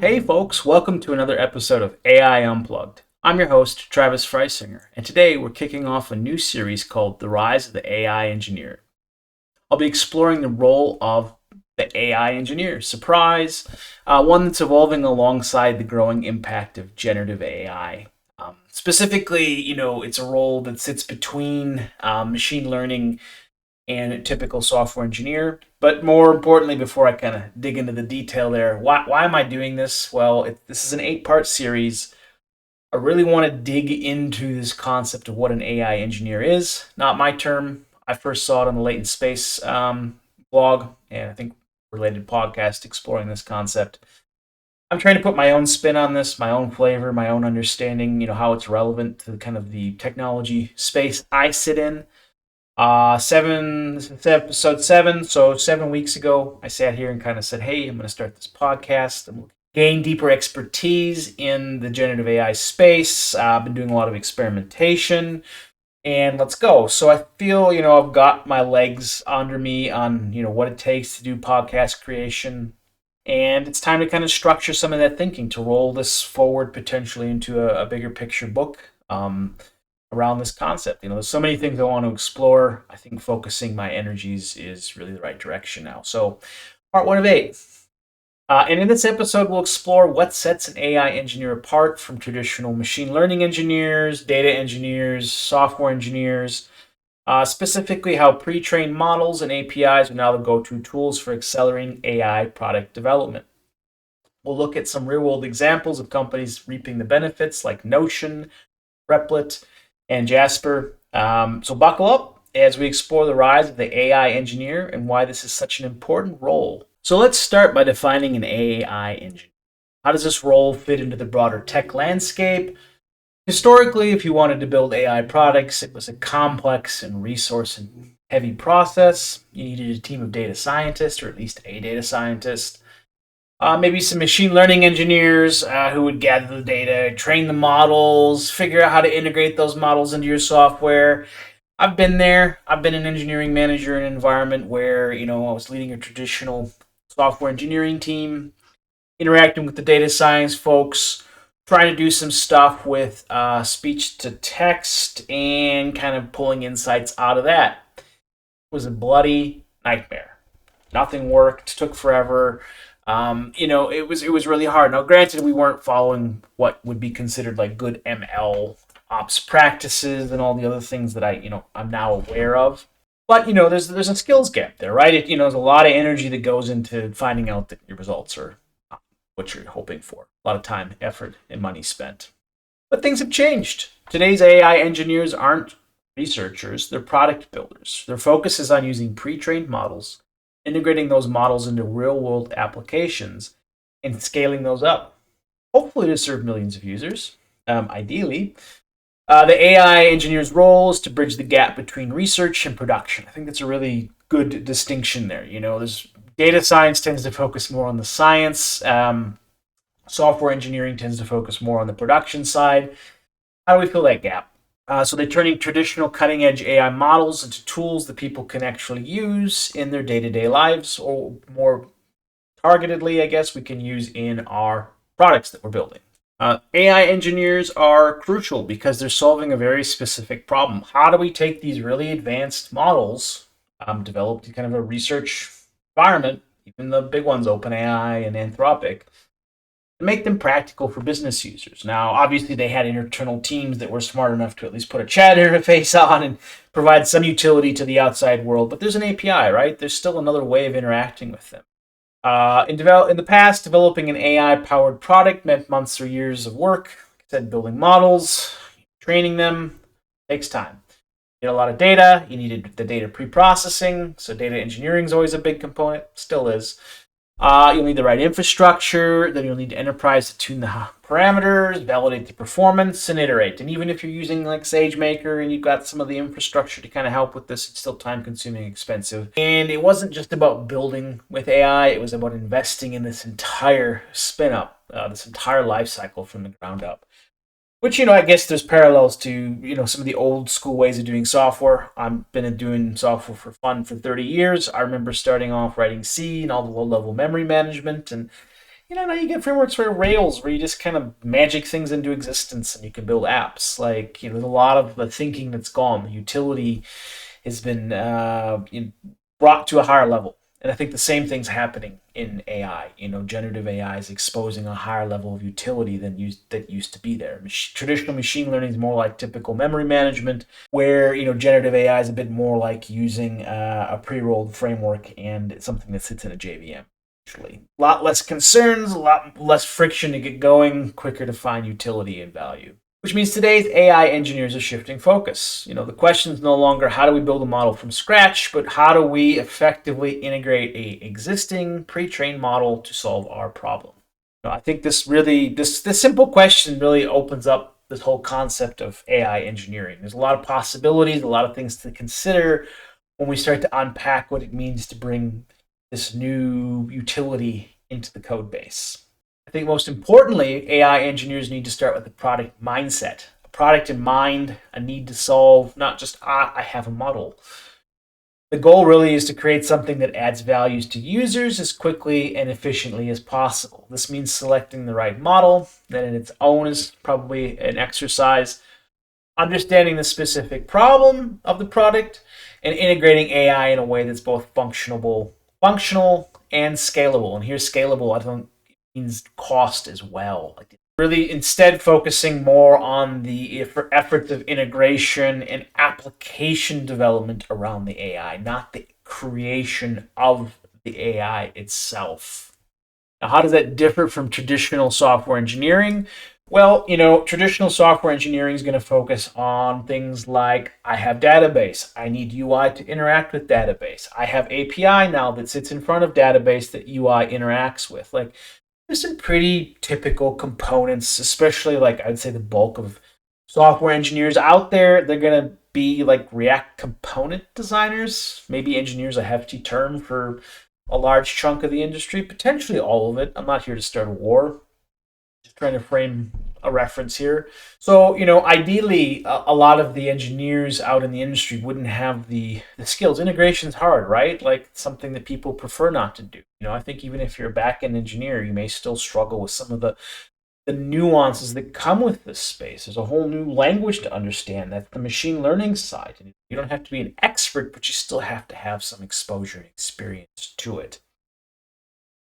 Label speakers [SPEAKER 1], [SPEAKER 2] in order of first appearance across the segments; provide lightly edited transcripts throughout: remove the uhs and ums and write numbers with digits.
[SPEAKER 1] Hey folks, welcome to another episode of AI Unplugged. I'm your host, Travis Frisinger, and today we're kicking off a new series called The Rise of the AI Engineer. I'll be exploring the role of the AI engineer. Surprise! One that's evolving alongside the growing impact of generative AI. Specifically, it's a role that sits between machine learning and a typical software engineer. But more importantly, before I kind of dig into the detail there, why am I doing this? Well, this is an 8-part series. I really want to dig into this concept of what an AI engineer is. Not my term. I first saw it on the Latent Space blog, and I think related podcast exploring this concept. I'm trying to put my own spin on this, my own flavor, my own understanding, how it's relevant to kind of the technology space I sit in. This is episode 7. So 7 weeks ago, I sat here and kind of said, "Hey, I'm going to start this podcast. I'm going to gain deeper expertise in the generative AI space. I've been doing a lot of experimentation, and let's go." So I feel, I've got my legs under me on, what it takes to do podcast creation, and it's time to kind of structure some of that thinking to roll this forward potentially into a bigger picture book. Around this concept. There's so many things I want to explore. I think focusing my energies is really the right direction now. So, part 1 of 8. And in this episode, we'll explore what sets an AI engineer apart from traditional machine learning engineers, data engineers, software engineers, specifically how pre-trained models and APIs are now the go-to tools for accelerating AI product development. We'll look at some real-world examples of companies reaping the benefits like Notion, Repl.it, and Jasper. So buckle up as we explore the rise of the AI engineer and why this is such an important role. So let's start by defining an AI engineer. How does this role fit into the broader tech landscape? Historically, if you wanted to build AI products, it was a complex and resource and heavy process. You needed a team of data scientists, or at least a data scientist. Maybe some machine learning engineers who would gather the data, train the models, figure out how to integrate those models into your software. I've been there. I've been an engineering manager in an environment where, I was leading a traditional software engineering team, interacting with the data science folks, trying to do some stuff with speech to text and kind of pulling insights out of that. It was a bloody nightmare. Nothing worked, took forever. It was really hard. Now, granted, we weren't following what would be considered like good ML ops practices and all the other things that I'm now aware of. But there's a skills gap there, right? There's a lot of energy that goes into finding out that your results are not what you're hoping for. A lot of time, effort, and money spent. But things have changed. Today's AI engineers aren't researchers; they're product builders. Their focus is on using pre-trained models, integrating those models into real-world applications, and scaling those up, hopefully to serve millions of users, ideally. The AI engineer's role is to bridge the gap between research and production. I think that's a really good distinction there. There's data science tends to focus more on the science. Software engineering tends to focus more on the production side. How do we fill that gap? So they're turning traditional cutting-edge AI models into tools that people can actually use in their day-to-day lives, or more targetedly, I guess, we can use in our products that we're building. AI engineers are crucial because they're solving a very specific problem. How do we take these really advanced models developed in kind of a research environment, even the big ones, OpenAI and Anthropic, make them practical for business users? Now, obviously, they had internal teams that were smart enough to at least put a chat interface on and provide some utility to the outside world. But there's an API, right? There's still another way of interacting with them. In the past, developing an AI-powered product meant months or years of work. Like I said, building models, training them, takes time. You need a lot of data. You needed the data pre-processing. So data engineering is always a big component. Still is. You'll need the right infrastructure. Then you'll need enterprise to tune the parameters, validate the performance, and iterate. And even if you're using like SageMaker and you've got some of the infrastructure to kind of help with this, it's still time-consuming, expensive. And it wasn't just about building with AI. It was about investing in this entire spin-up, this entire life cycle from the ground up. Which, I guess there's parallels to, some of the old school ways of doing software. I've been doing software for fun for 30 years. I remember starting off writing C and all the low-level memory management. And, now you get frameworks for Rails where you just kind of magic things into existence and you can build apps. Like, there's a lot of the thinking that's gone. The utility has been brought to a higher level. And I think the same thing's happening in AI. Generative AI is exposing a higher level of utility that used to be there. Traditional machine learning is more like typical memory management, where generative AI is a bit more like using a pre-rolled framework and it's something that sits in a JVM. A lot less concerns, a lot less friction to get going, quicker to find utility and value. Which means today's AI engineers are shifting focus. The question is no longer how do we build a model from scratch, but how do we effectively integrate a existing pre-trained model to solve our problem. I think this simple question really opens up this whole concept of AI engineering. There's a lot of possibilities, a lot of things to consider when we start to unpack what it means to bring this new utility into the code base. I think most importantly, AI engineers need to start with the product mindset. A product in mind, a need to solve, not just, I have a model. The goal really is to create something that adds values to users as quickly and efficiently as possible. This means selecting the right model. That in its own is probably an exercise. Understanding the specific problem of the product and integrating AI in a way that's both functional and scalable. And here, scalable, I don't means cost as well. Really, instead, focusing more on the efforts of integration and application development around the AI, not the creation of the AI itself. Now, how does that differ from traditional software engineering? Well, traditional software engineering is going to focus on things like I have database. I need UI to interact with database. I have API now that sits in front of database that UI interacts with. Like, there's some pretty typical components, especially like I'd say the bulk of software engineers out there. They're going to be like React component designers, maybe engineers, a hefty term for a large chunk of the industry, potentially all of it. I'm not here to start a war, just trying to frame a reference here. So, ideally, a lot of the engineers out in the industry wouldn't have the skills. Integration's hard, right? Like something that people prefer not to do. I think even if you're a back-end engineer, you may still struggle with some of the nuances that come with this space. There's a whole new language to understand. That's the machine learning side. And you don't have to be an expert, but you still have to have some exposure and experience to it.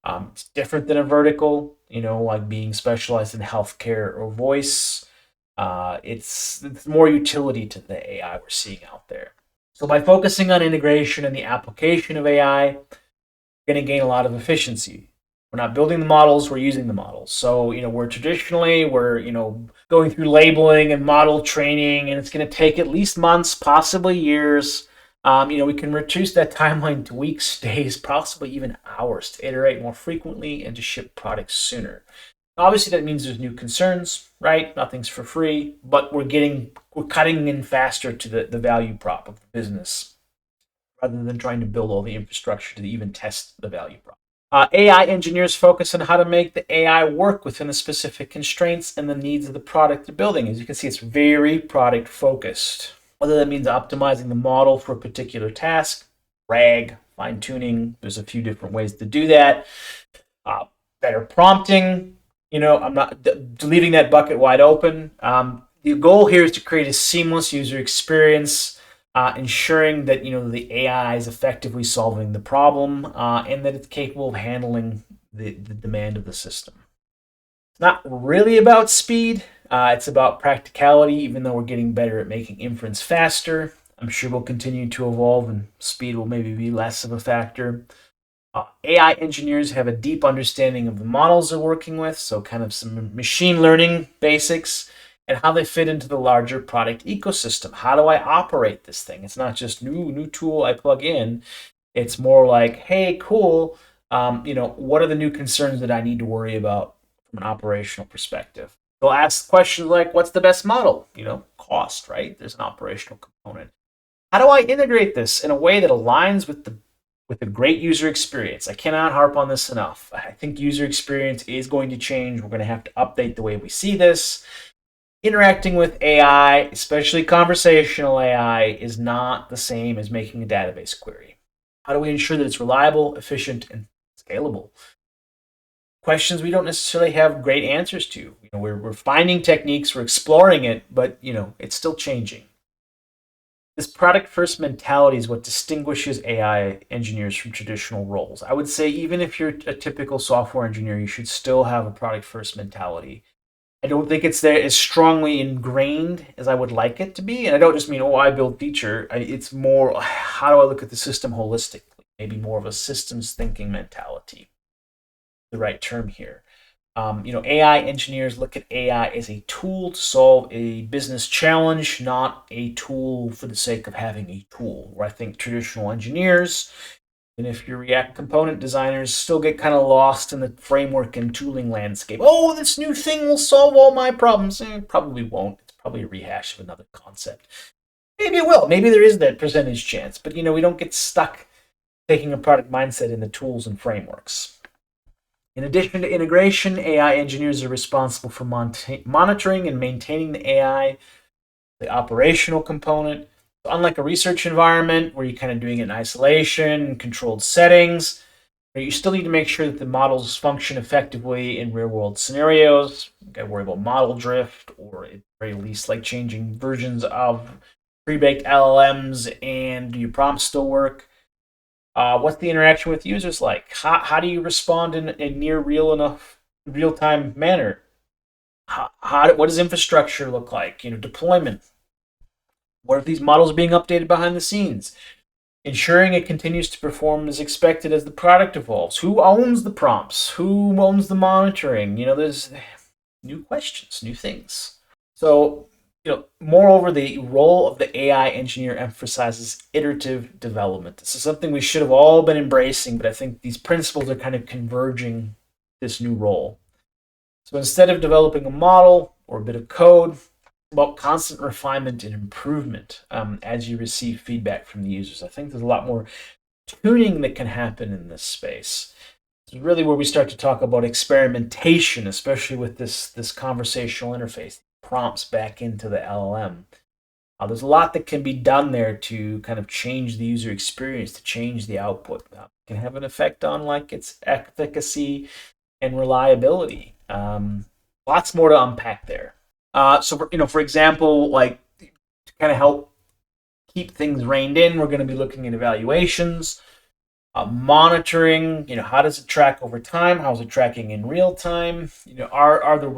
[SPEAKER 1] It's different than a vertical, like being specialized in healthcare or voice. It's more utility to the AI we're seeing out there. So by focusing on integration and the application of AI, we're going to gain a lot of efficiency. We're not building the models, we're using the models. So, we're going through labeling and model training, and it's going to take at least months, possibly years. We can reduce that timeline to weeks, days, possibly even hours to iterate more frequently and to ship products sooner. Obviously, that means there's new concerns, right? Nothing's for free, but we're cutting in faster to the value prop of the business rather than trying to build all the infrastructure to even test the value prop. AI engineers focus on how to make the AI work within the specific constraints and the needs of the product they're building. As you can see, it's very product focused. Whether that means optimizing the model for a particular task, RAG, fine tuning, there's a few different ways to do that. Better prompting, I'm not leaving that bucket wide open. The goal here is to create a seamless user experience, ensuring that the AI is effectively solving the problem and that it's capable of handling the demand of the system. It's not really about speed. It's about practicality, even though we're getting better at making inference faster. I'm sure we'll continue to evolve and speed will maybe be less of a factor. AI engineers have a deep understanding of the models they're working with, so kind of some machine learning basics and how they fit into the larger product ecosystem. How do I operate this thing? It's not just new tool I plug in. It's more like, hey, cool. What are the new concerns that I need to worry about from an operational perspective? They'll ask questions like, what's the best model? Cost, right? There's an operational component. How do I integrate this in a way that aligns with a great user experience? I cannot harp on this enough. I think user experience is going to change. We're going to have to update the way we see this. Interacting with AI, especially conversational AI, is not the same as making a database query. How do we ensure that it's reliable, efficient, and scalable? questions we don't necessarily have great answers to. We're finding techniques, we're exploring it, but it's still changing. This product first mentality is what distinguishes AI engineers from traditional roles. I would say even if you're a typical software engineer, you should still have a product first mentality. I don't think it's there as strongly ingrained as I would like it to be. And I don't just mean, I build feature. It's more, how do I look at the system holistically? Maybe more of a systems thinking mentality, the right term here. AI engineers look at AI as a tool to solve a business challenge, not a tool for the sake of having a tool. Where I think traditional engineers, and if you're React component designers, still get kind of lost in the framework and tooling landscape. Oh, this new thing will solve all my problems. Probably won't. It's probably a rehash of another concept. Maybe it will. Maybe there is that percentage chance. But we don't get stuck taking a product mindset in the tools and frameworks. In addition to integration, AI engineers are responsible for monitoring and maintaining the AI, the operational component. So unlike a research environment where you're kind of doing it in isolation, controlled settings, you still need to make sure that the models function effectively in real-world scenarios. You got to worry about model drift, or at the very least, like changing versions of pre-baked LLMs, and do your prompts still work? What's the interaction with users like? How do you respond in a near real time manner? What does infrastructure look like? Deployment. What if these models are being updated behind the scenes? Ensuring it continues to perform as expected as the product evolves. Who owns the prompts? Who owns the monitoring? There's new questions, new things. So, moreover, the role of the AI engineer emphasizes iterative development. This is something we should have all been embracing, but I think these principles are kind of converging this new role. So instead of developing a model or a bit of code, it's about constant refinement and improvement as you receive feedback from the users. I think there's a lot more tuning that can happen in this space. It's really where we start to talk about experimentation, especially with this conversational interface, prompts back into the LLM. There's a lot that can be done there to kind of change the user experience, to change the output. It can have an effect on its efficacy and reliability. Lots more to unpack there. For example, to kind of help keep things reined in, we're going to be looking at evaluations. Monitoring, how does it track over time? How is it tracking in real time? Are the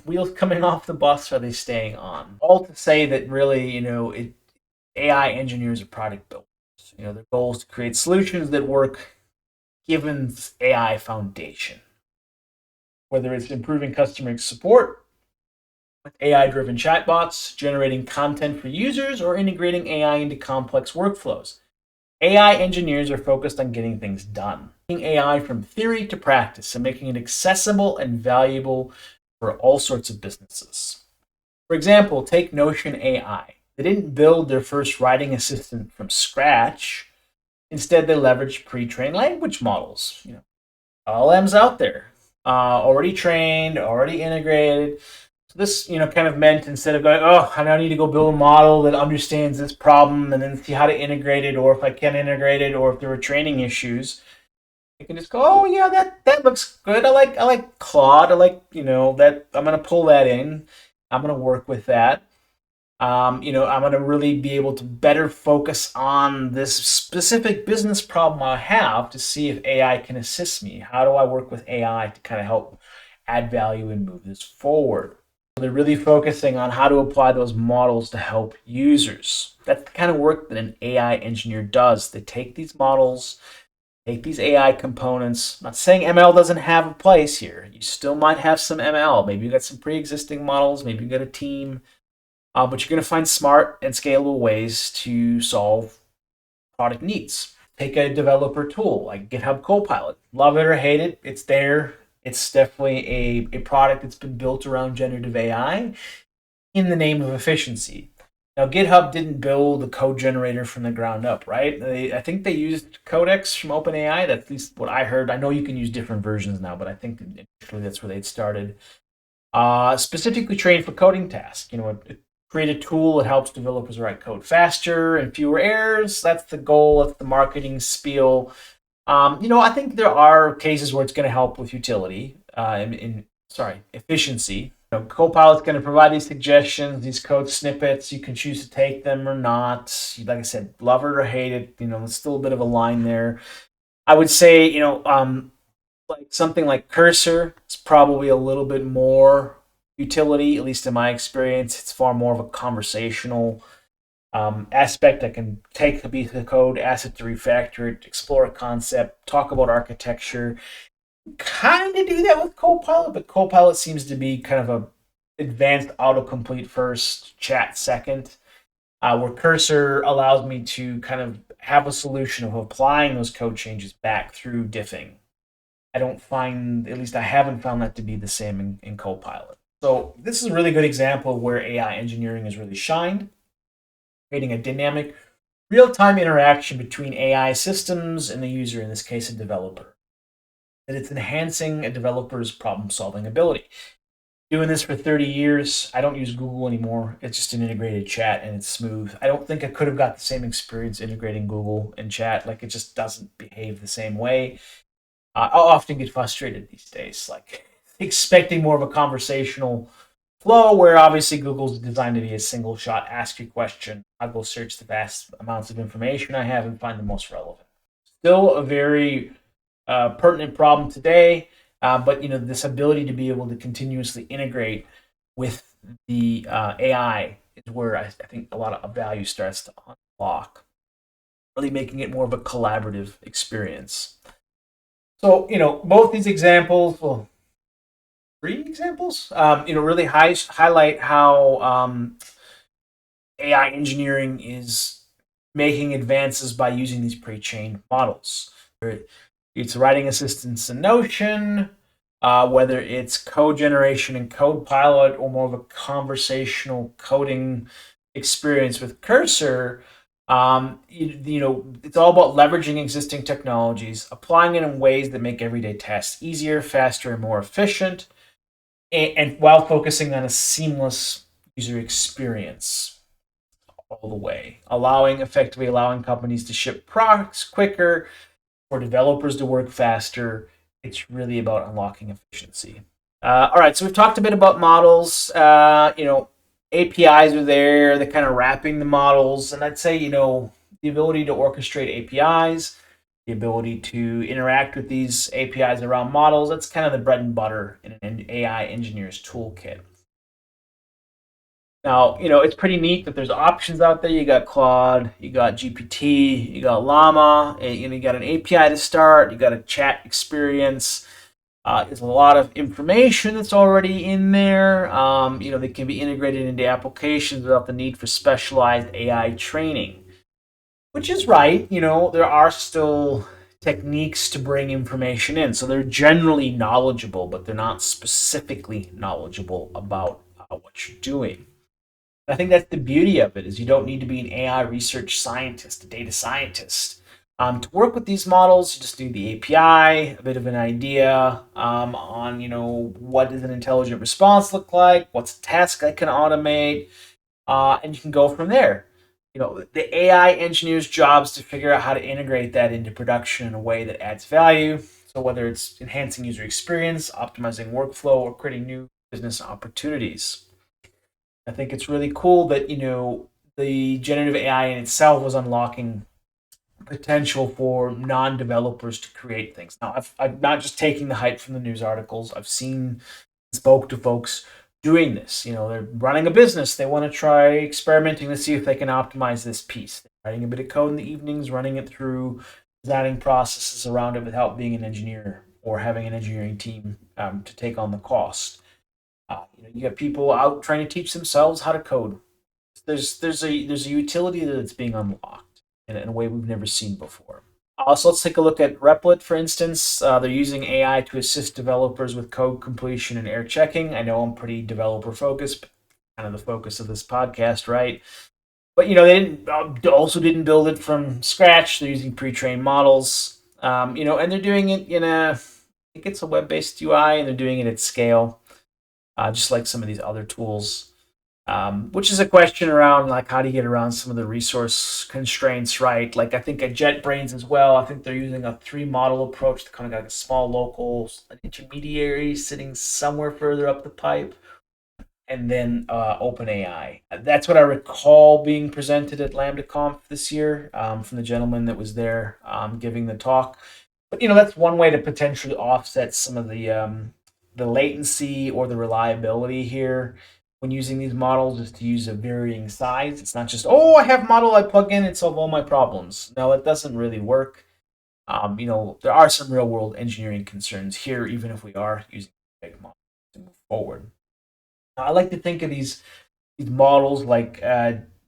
[SPEAKER 1] wheels coming off the bus? Are they staying on? All to say that really, AI engineers are product builders. Their goal is to create solutions that work given AI foundation. Whether it's improving customer support with AI-driven chatbots, generating content for users, or integrating AI into complex workflows. AI engineers are focused on getting things done, taking AI from theory to practice and making it accessible and valuable for all sorts of businesses. For example, take Notion AI. They didn't build their first writing assistant from scratch. Instead, they leveraged pre-trained language models. LLMs out there, already trained, already integrated. This, kind of meant instead of going, I now need to go build a model that understands this problem and then see how to integrate it, or if I can integrate it, or if there are training issues, I can just go, oh yeah, that looks good. I like Claude. I like, that. I'm gonna pull that in. I'm gonna work with that. I'm gonna really be able to better focus on this specific business problem I have to see if AI can assist me. How do I work with AI to kind of help add value and move this forward? They're really focusing on how to apply those models to help users. That's the kind of work that an AI engineer does. They take these models, take these AI components. I'm not saying ML doesn't have a place here. You still might have some ML. Maybe you got some pre-existing models. Maybe you got a team. But you're going to find smart and scalable ways to solve product needs. Take a developer tool like GitHub Copilot. Love it or hate it, it's there. It's definitely a product that's been built around generative AI in the name of efficiency. Now, GitHub didn't build a code generator from the ground up, right? I think they used Codex from OpenAI. That's at least what I heard. I know you can use different versions now, but I think initially that's where they'd started. Specifically trained for coding tasks. Create a tool that helps developers write code faster and fewer errors. That's the goal. That's the marketing spiel. I think there are cases where it's going to help with utility. efficiency. Copilot's going to provide these suggestions, these code snippets. You can choose to take them or not. Like I said, love it or hate it. There's still a bit of a line there. I would say, like something like Cursor is probably a little bit more utility, at least in my experience. It's far more of a conversational aspect. I can take a piece of code, ask it to refactor it, explore a concept, talk about architecture. Kind of do that with Copilot, but Copilot seems to be kind of a advanced autocomplete first, chat second, where Cursor allows me to kind of have a solution of applying those code changes back through diffing. I don't find, at least I haven't found that to be the same in Copilot. So this is a really good example of where AI engineering has really shined, creating a dynamic, real-time interaction between AI systems and the user, in this case, a developer. That it's enhancing a developer's problem-solving ability. Doing this for 30 years, I don't use Google anymore. It's just an integrated chat and it's smooth. I don't think I could have got the same experience integrating Google and chat. Like, it just doesn't behave the same way. I'll often get frustrated these days, like expecting more of a conversational flow where obviously Google's designed to be a single shot, ask your question. I'll go search the vast amounts of information I have and find the most relevant. Still a very pertinent problem today, but this ability to be able to continuously integrate with the AI is where I think a lot of value starts to unlock, really making it more of a collaborative experience. So, both these examples, well, three examples, really highlight how AI engineering is making advances by using these pre-trained models. It's writing assistance in Notion, whether it's code generation in Copilot or more of a conversational coding experience with Cursor. It's all about leveraging existing technologies, applying it in ways that make everyday tasks easier, faster, and more efficient, and while focusing on a seamless user experience all the way, effectively allowing companies to ship products quicker, for developers to work faster. It's really about unlocking efficiency. All right, so we've talked a bit about models. APIs are there. They're kind of wrapping the models, and I'd say the ability to orchestrate APIs, the ability to interact with these APIs around models. That's kind of the bread and butter in an AI engineer's toolkit. Now, it's pretty neat that there's options out there. You got Claude, you got GPT, you got Llama, and you got an API to start, you got a chat experience. There's a lot of information that's already in there. They can be integrated into applications without the need for specialized AI training, which is right. There are still techniques to bring information in. So they're generally knowledgeable, but they're not specifically knowledgeable about what you're doing. I think that's the beauty of it, is you don't need to be an AI research scientist, a data scientist. To work with these models, you just need the API, a bit of an idea on what does an intelligent response look like, what's a task I can automate, and you can go from there. The AI engineer's job is to figure out how to integrate that into production in a way that adds value. So whether it's enhancing user experience, optimizing workflow, or creating new business opportunities. I think it's really cool that the generative AI in itself was unlocking potential for non-developers to create things. Now, I'm not just taking the hype from the news articles. I've spoke to folks doing this. They're running a business. They want to try experimenting to see if they can optimize this piece. They're writing a bit of code in the evenings, running it through, designing processes around it without being an engineer or having an engineering team to take on the cost. You got people out trying to teach themselves how to code. There's a utility that's being unlocked in a way we've never seen before. So let's take a look at Repl.it, for instance. They're using AI to assist developers with code completion and error checking. I know I'm pretty developer focused, but kind of the focus of this podcast, right? But they also didn't build it from scratch. They're using pre-trained models, and they're doing it I think it's a web-based UI, and they're doing it at scale, just like some of these other tools. Which is a question around like how do you get around some of the resource constraints, right? Like I think at JetBrains as well, I think they're using a three model approach to kind of got a small local an intermediary sitting somewhere further up the pipe, and then OpenAI. That's what I recall being presented at LambdaConf this year from the gentleman that was there giving the talk. But that's one way to potentially offset some of the latency or the reliability here when using these models, is to use a varying size. It's not just, oh, I have a model I plug in, it solves all my problems. No, it doesn't really work. There are some real world engineering concerns here, even if we are using big models to move forward. I like to think of these models like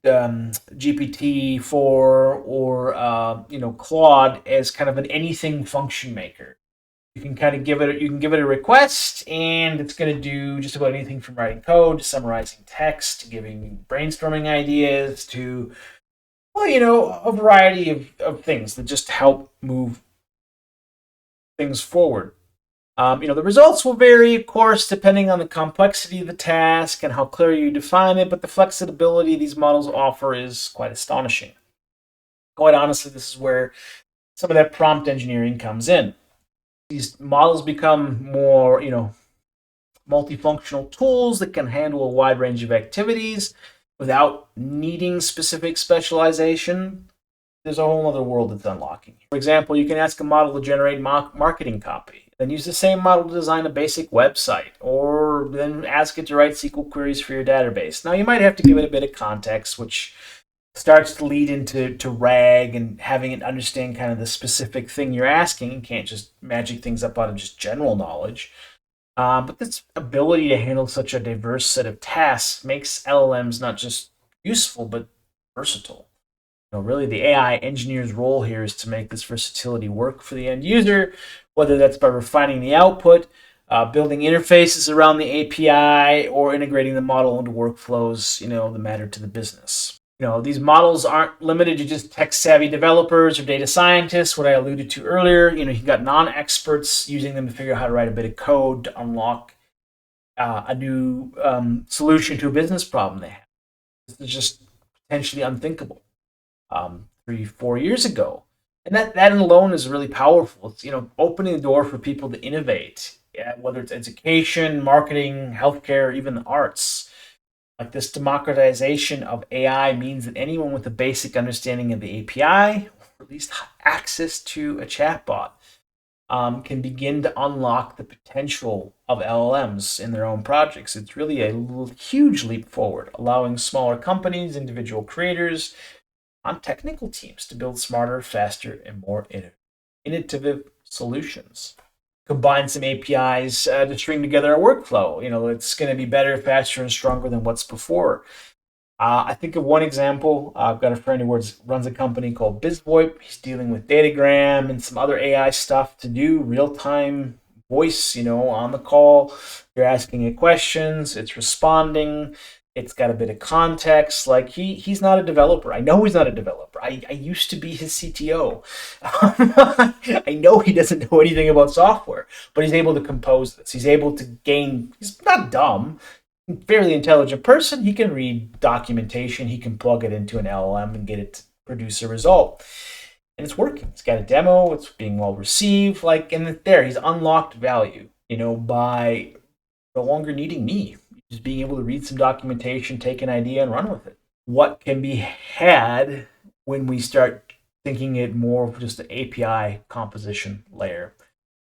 [SPEAKER 1] GPT-4 or Claude as kind of an anything function maker. You can give it a request, and it's going to do just about anything from writing code to summarizing text to giving brainstorming ideas to a variety of things that just help move things forward. The results will vary, of course, depending on the complexity of the task and how clear you define it, but the flexibility these models offer is quite astonishing. Quite honestly, this is where some of that prompt engineering comes in. These models become more, multifunctional tools that can handle a wide range of activities without needing specific specialization. There's a whole other world that's unlocking. For example, you can ask a model to generate marketing copy, then use the same model to design a basic website, or then ask it to write SQL queries for your database. Now, you might have to give it a bit of context, which starts to lead into RAG and having it understand kind of the specific thing you're asking. You can't just magic things up out of just general knowledge. But this ability to handle such a diverse set of tasks makes LLMs not just useful, but versatile. Really, the AI engineer's role here is to make this versatility work for the end user, whether that's by refining the output, building interfaces around the API, or integrating the model into workflows, that matter to the business. These models aren't limited to just tech-savvy developers or data scientists, what I alluded to earlier. You've got non-experts using them to figure out how to write a bit of code to unlock a new solution to a business problem they have. This is just potentially unthinkable 3-4 years ago. And that alone is really powerful. It's opening the door for people to innovate, whether it's education, marketing, healthcare, even the arts. Like, this democratization of AI means that anyone with a basic understanding of the API, or at least access to a chatbot, can begin to unlock the potential of LLMs in their own projects. It's really a huge leap forward, allowing smaller companies, individual creators, on technical teams to build smarter, faster, and more innovative solutions. Combine some APIs to string together a workflow. It's going to be better, faster, and stronger than what's before. I think of one example. I've got a friend who runs a company called BizVoip. He's dealing with Datagram and some other AI stuff to do real-time voice, on the call. You're asking it questions, it's responding. It's got a bit of context. Like, he's not a developer. I know he's not a developer. I used to be his CTO. I know he doesn't know anything about software, but he's able to compose this. He's able to gain. He's not dumb. Fairly intelligent person. He can read documentation. He can plug it into an LLM and get it to produce a result. And it's working. It's got a demo. It's being well received. And there, he's unlocked value, by no longer needing me. Just being able to read some documentation, take an idea, and run with it. What can be had when we start thinking it more of just the API composition layer?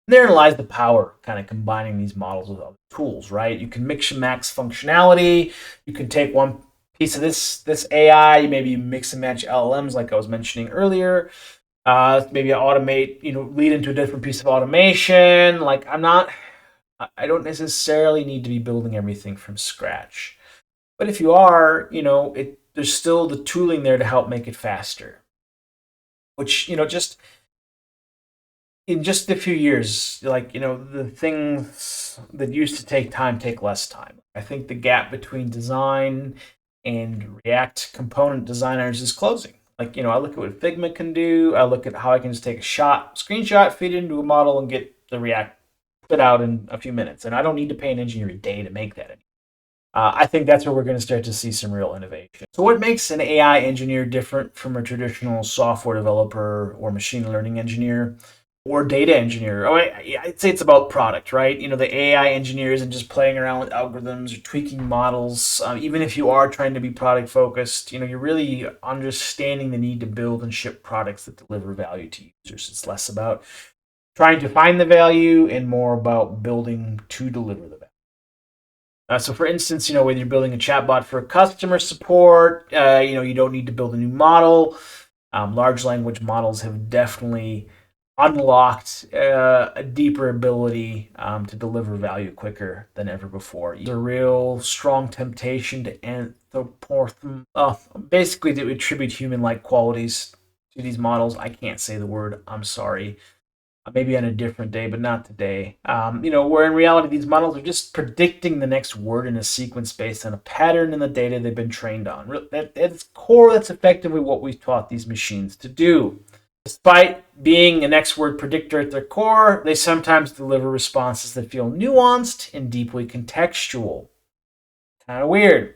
[SPEAKER 1] Therein lies the power, kind of combining these models with other tools, right? You can mix and max functionality. You can take one piece of this AI, maybe mix and match LLMs, like I was mentioning earlier. Maybe automate, lead into a different piece of automation. I don't necessarily need to be building everything from scratch. But if you are, there's still the tooling there to help make it faster. Which, just in just a few years, the things that used to take time take less time. I think the gap between design and React component designers is closing. I look at what Figma can do. I look at how I can just take a screenshot, feed it into a model, and get the React spit out in a few minutes. And I don't need to pay an engineer a day to make that. I think that's where we're going to start to see some real innovation. So, what makes an AI engineer different from a traditional software developer or machine learning engineer or data engineer? Oh, I'd say it's about product, right? The AI engineer isn't just playing around with algorithms or tweaking models. Even if you are trying to be product focused, you're really understanding the need to build and ship products that deliver value to users. It's less about trying to find the value and more about building to deliver the value. So, for instance, whether you're building a chatbot for customer support, you don't need to build a new model. Large language models have definitely unlocked a deeper ability to deliver value quicker than ever before. There's a real strong temptation to basically to attribute human-like qualities to these models. I can't say the word. I'm sorry. Maybe on a different day, but not today. Where in reality, these models are just predicting the next word in a sequence based on a pattern in the data they've been trained on. At its core, that's effectively what we've taught these machines to do. Despite being a next word predictor at their core, they sometimes deliver responses that feel nuanced and deeply contextual. Kind of weird.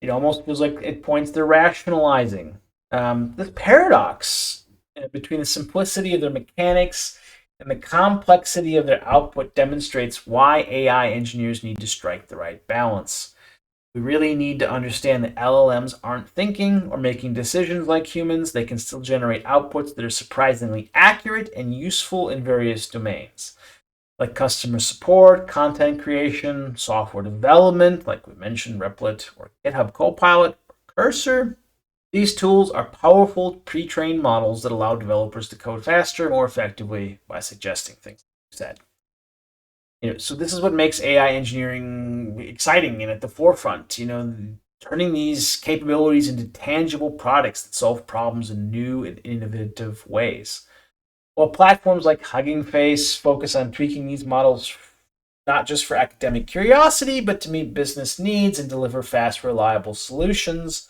[SPEAKER 1] It almost feels like at points they're rationalizing. This paradox between the simplicity of their mechanics and the complexity of their output demonstrates why AI engineers need to strike the right balance. We really need to understand that LLMs aren't thinking or making decisions like humans. They can still generate outputs that are surprisingly accurate and useful in various domains, like customer support, content creation, software development, like we mentioned, Repl.it or GitHub Copilot, or Cursor. These tools are powerful pre-trained models that allow developers to code faster and more effectively by suggesting things like you said. So this is what makes AI engineering exciting and at the forefront. Turning these capabilities into tangible products that solve problems in new and innovative ways. While platforms like Hugging Face focus on tweaking these models not just for academic curiosity, but to meet business needs and deliver fast, reliable solutions.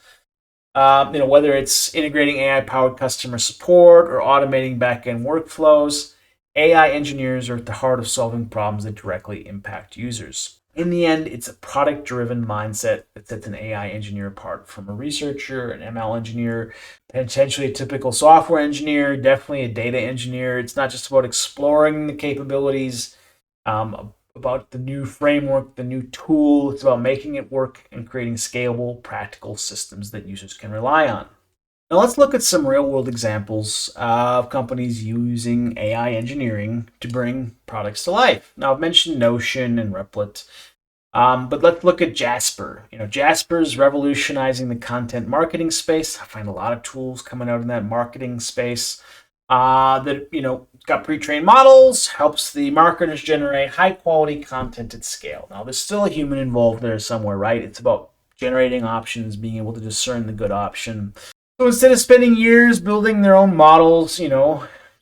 [SPEAKER 1] Whether it's integrating AI-powered customer support or automating back-end workflows, AI engineers are at the heart of solving problems that directly impact users. In the end, it's a product-driven mindset that sets an AI engineer apart from a researcher, an ML engineer, potentially a typical software engineer, definitely a data engineer. It's not just about exploring the capabilities, about the new framework, the new tool. It's about making it work and creating scalable, practical systems that users can rely on. Now, let's look at some real world examples of companies using AI engineering to bring products to life. Now, I've mentioned Notion and Repl.it, but let's look at Jasper. Jasper's revolutionizing the content marketing space. I find a lot of tools coming out in that marketing space that got pre-trained models, helps the marketers generate high quality content at scale. Now, there's still a human involved there somewhere, right? It's about generating options, being able to discern the good option. So instead of spending years building their own models,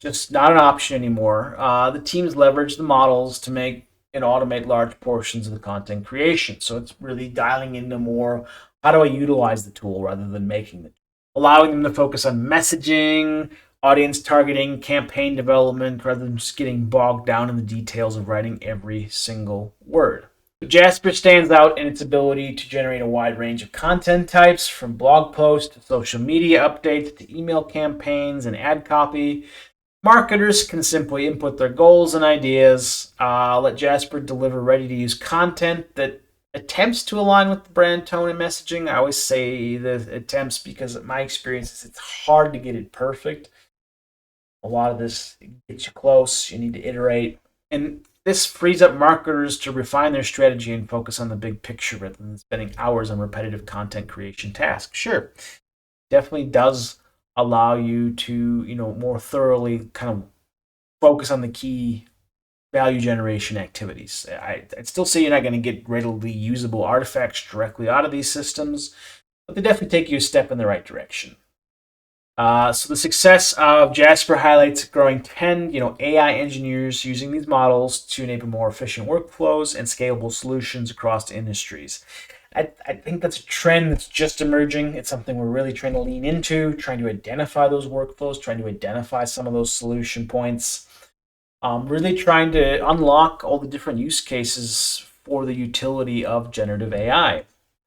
[SPEAKER 1] just not an option anymore. The teams leverage the models to make and automate large portions of the content creation. So it's really dialing into more how do I utilize the tool rather than making it, allowing them to focus on messaging, audience targeting, campaign development, rather than just getting bogged down in the details of writing every single word. Jasper stands out in its ability to generate a wide range of content types, from blog posts to social media updates to email campaigns and ad copy. Marketers can simply input their goals and ideas, let Jasper deliver ready-to-use content that attempts to align with the brand tone and messaging. I always say the attempts because, in my experience, it's hard to get it perfect. A lot of this gets you close. You need to iterate. And this frees up marketers to refine their strategy and focus on the big picture rather than spending hours on repetitive content creation tasks. Sure, definitely does allow you to, more thoroughly kind of focus on the key value generation activities. I'd still say you're not going to get readily usable artifacts directly out of these systems, but they definitely take you a step in the right direction. So the success of Jasper highlights a growing trend, AI engineers using these models to enable more efficient workflows and scalable solutions across industries. I think that's a trend that's just emerging. It's something we're really trying to lean into, trying to identify those workflows, trying to identify some of those solution points, really trying to unlock all the different use cases for the utility of generative AI.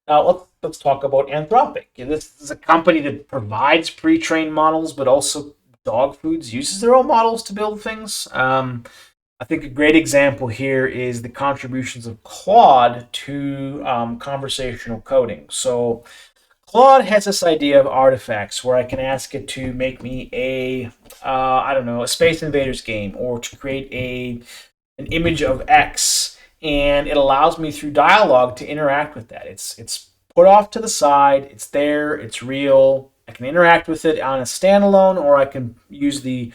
[SPEAKER 1] Now, let's talk about Anthropic. This is a company that provides pre-trained models, but also dog foods uses their own models to build things. I think a great example here is the contributions of Claude to conversational coding. So Claude has this idea of artifacts where I can ask it to make me I don't know, a Space Invaders game, or to create an image of X, and it allows me through dialogue to interact with that. It's put off to the side. It's there. It's real. I can interact with it on a standalone, or I can use the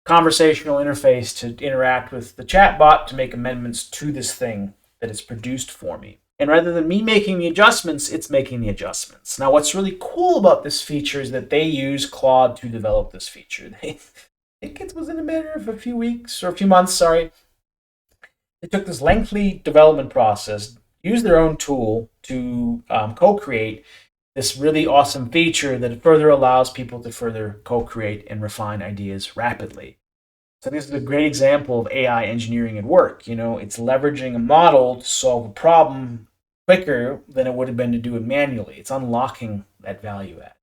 [SPEAKER 1] conversational interface to interact with the chatbot to make amendments to this thing that is produced for me. And rather than me making the adjustments, it's making the adjustments. Now, what's really cool about this feature is that they use Claude to develop this feature. I think it was in a matter of a few weeks or a few months, sorry. They took this lengthy development process, used their own tool to co-create this really awesome feature that further allows people to further co-create and refine ideas rapidly. So this is a great example of AI engineering at work. It's leveraging a model to solve a problem quicker than it would have been to do it manually. It's unlocking that value add.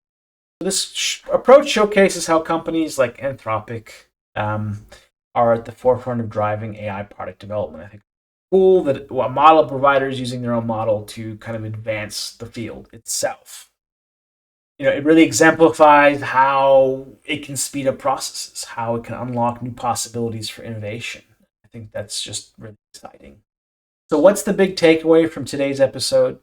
[SPEAKER 1] So this approach showcases how companies like Anthropic are at the forefront of driving AI product development. I think it's cool that a model provider is using their own model to kind of advance the field itself. It really exemplifies how it can speed up processes, how it can unlock new possibilities for innovation. I think that's just really exciting. So what's the big takeaway from today's episode?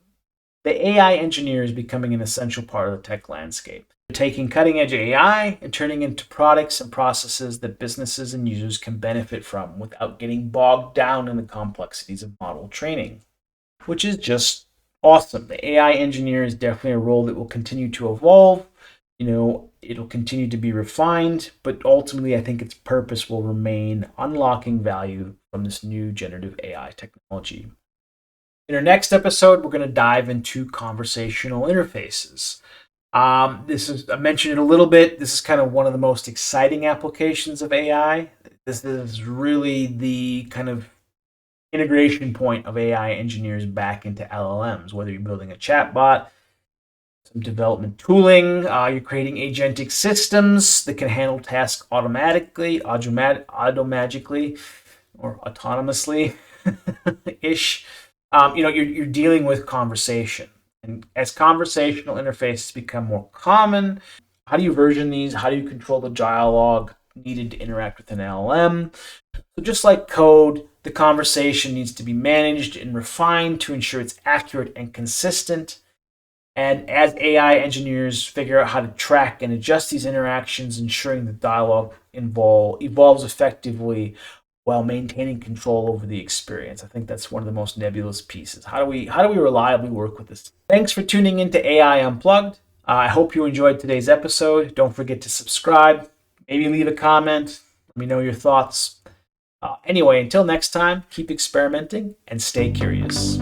[SPEAKER 1] The AI engineer is becoming an essential part of the tech landscape. They're taking cutting-edge AI and turning it into products and processes that businesses and users can benefit from without getting bogged down in the complexities of model training, which is just awesome. The AI engineer is definitely a role that will continue to evolve. It'll continue to be refined, but ultimately I think its purpose will remain unlocking value from this new generative AI technology. In our next episode, we're going to dive into conversational interfaces. I mentioned it a little bit. This is kind of one of the most exciting applications of AI. This is really the kind of integration point of AI engineers back into LLMs, whether you're building a chatbot, some development tooling, you're creating agentic systems that can handle tasks automatically, automagically, or autonomously ish. You're dealing with conversation. And as conversational interfaces become more common, how do you version these? How do you control the dialogue needed to interact with an LLM? So just like code, the conversation needs to be managed and refined to ensure it's accurate and consistent. And as AI engineers figure out how to track and adjust these interactions, ensuring the dialogue evolves effectively while maintaining control over the experience. I think that's one of the most nebulous pieces. How do we reliably work with this? Thanks for tuning into AI Unplugged. I hope you enjoyed today's episode. Don't forget to subscribe. Maybe leave a comment. Let me know your thoughts. Anyway, until next time, keep experimenting and stay curious.